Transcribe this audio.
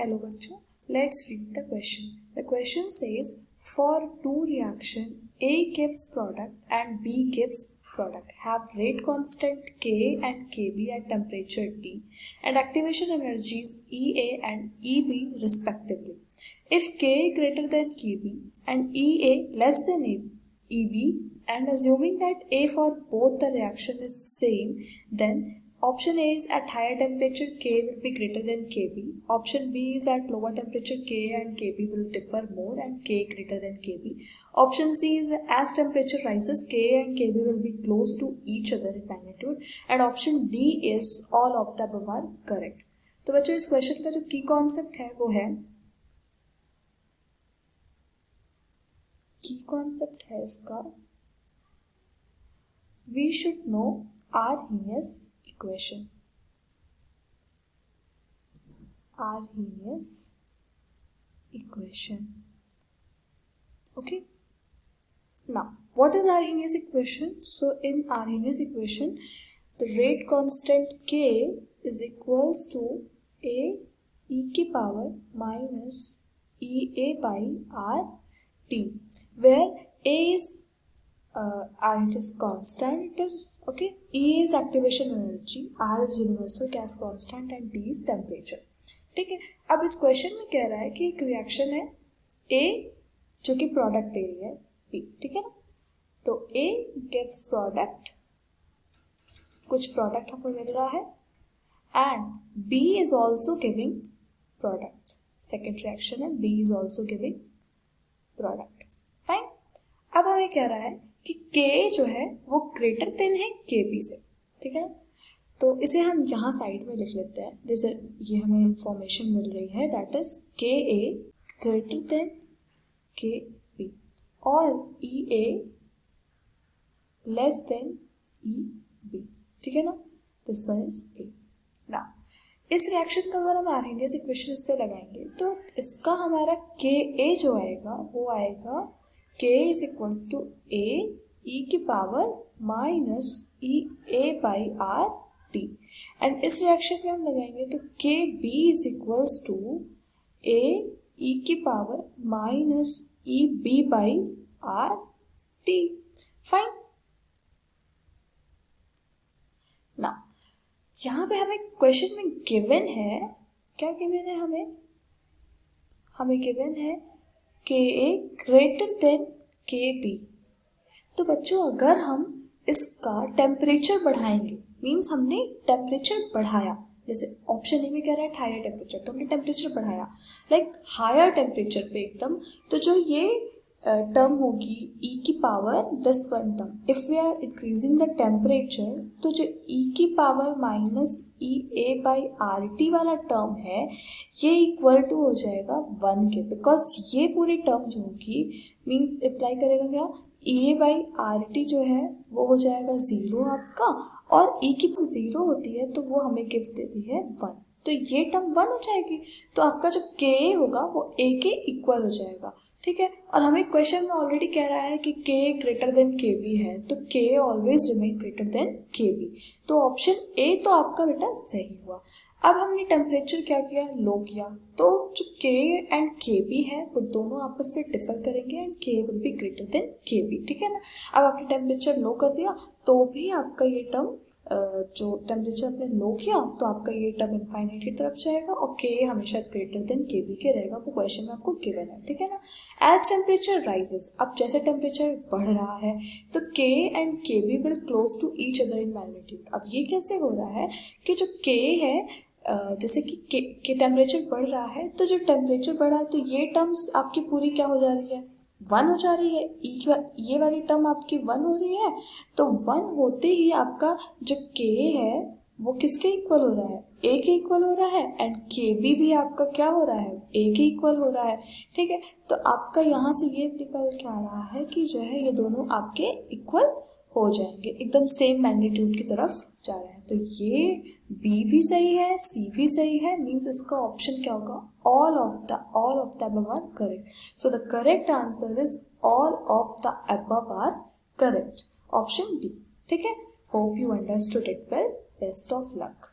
Hello बच्चों, let's read the question. The question says for two reaction A gives product and B gives product have rate constant K and Kb at temperature T and activation energies EA and EB respectively. If K greater than Kb and EA less than EB and assuming that A for both the reaction is same, then option A is at higher temperature K will be greater than Kb. Option B is at lower temperature K and Kb will differ more and K greater than Kb. Option C is as temperature rises K and Kb will be close to each other in magnitude. And option D is all of the above are correct. तो बच्चों इस question का जो की concept है वो है, की कॉन्सेप्ट है इसका, we should know Arrhenius equation. Arrhenius equation. Okay. Now, what is Arrhenius equation? So, in Arrhenius equation, the rate constant K is equals to A e की power minus EA by R T, where A is R it is constant, it is okay. E is activation energy, R is universal gas constant and T is temperature. ठीक है. अब इस question में कह रहा है कि एक रिएक्शन है A जो कि प्रोडक्ट दे रही है B, ठीक है ना. तो A गिव्स प्रोडक्ट, कुछ प्रोडक्ट हमको मिल रहा है and B is also giving product. Second reaction है, B is also giving product. Fine. अब हमें कह रहा है कि K जो है वो ग्रेटर देन है Kb से, ठीक है ना. तो इसे हम यहाँ साइड में लिख लेते हैं. जैसे ये हमें इंफॉर्मेशन मिल रही है that is Ka greater than Kb और Ea लेस देन Eb, ठीक है ना. This one is A. ना इस रिएक्शन का अगर हम आर्हेनियस इक्वेशन इस पे लगाएंगे तो इसका हमारा Ka जो आएगा वो आएगा K is equals to A e की power minus EA by R T. And इस रिएक्शन में हम लगाएंगे तो KB is equals to A e की power minus EB by R T. Fine. ना यहाँ पे हमें क्वेश्चन में गिवन है, क्या गिवन है हमें गिवन है Ka ग्रेटर देन Kb. तो बच्चों अगर हम इसका टेम्परेचर बढ़ाएंगे, मीन्स हमने टेम्परेचर बढ़ाया, जैसे ऑप्शन ए में कह रहा है हायर टेम्परेचर, तो हमने टेम्परेचर बढ़ाया लाइक हायर टेम्परेचर पे एकदम, तो जो ये टर्म होगी E की power this one term, if we are increasing the temperature तो जो E की power minus EA by RT वाला टर्म है ये इक्वल टू हो जाएगा 1 के, बिकॉज ये पूरी टर्म जो होगी मीन्स अप्लाई करेगा क्या, EA बाई RT जो है वो हो जाएगा 0 आपका, और E की 0 होती है तो वो हमें गिफ्ट देती है 1, तो ये टर्म 1 हो जाएगी. तो आपका जो Ka होगा वो A के इक्वल हो जाएगा, ठीक है. और हमें क्वेश्चन में ऑलरेडी कह रहा है कि K ग्रेटर देन Kb है, तो K always remain greater than Kb. तो ऑप्शन A तो आपका बेटा सही हुआ. अब हमने टेम्परेचर क्या किया, लो किया, तो जो K एंड Kb है वो दोनों आपस में डिफर करेंगे and K will be greater than Kb, ठीक है ना. अब आपने टेम्परेचर लो कर दिया तो भी आपका ये टर्म जो टेम्परेचर आपने लो किया तो आपका ये टर्म इनफाइनाइट की तरफ जाएगा और K हमेशा ग्रेटर देन Kb के रहेगा, वो क्वेश्चन में आपको गिवन है, ठीक है ना. एज टेम्परेचर राइजेस, अब जैसे टेम्परेचर बढ़ रहा है तो K and Kb will close to each other in magnitude. अब ये कैसे हो रहा है कि जो K है जैसे कि टेम्परेचर बढ़ रहा है, तो जो टेम्परेचर बढ़ा है तो ये टर्म्स आपकी पूरी क्या हो जा रही है, 1 हो जा रही है. ये वाली टर्म आपकी 1 हो रही है, तो 1 होते ही आपका जो K है वो किसके इक्वल हो रहा है, A के इक्वल हो रहा है, एंड Kb भी आपका क्या हो रहा है, A के इक्वल हो रहा है, ठीक है. तो आपका यहाँ से ये निकल के आ रहा है कि जो है ये दोनों आपके इक्वल हो जाएंगे, एकदम सेम मैग्नीट्यूड की तरफ जा रहे हैं. तो ये B भी सही है, C भी सही है, मीन्स इसका ऑप्शन क्या होगा, all of the above are correct. So the correct answer is all of the above are correct. Option D. ठीक है. Hope you understood it well. Best of luck.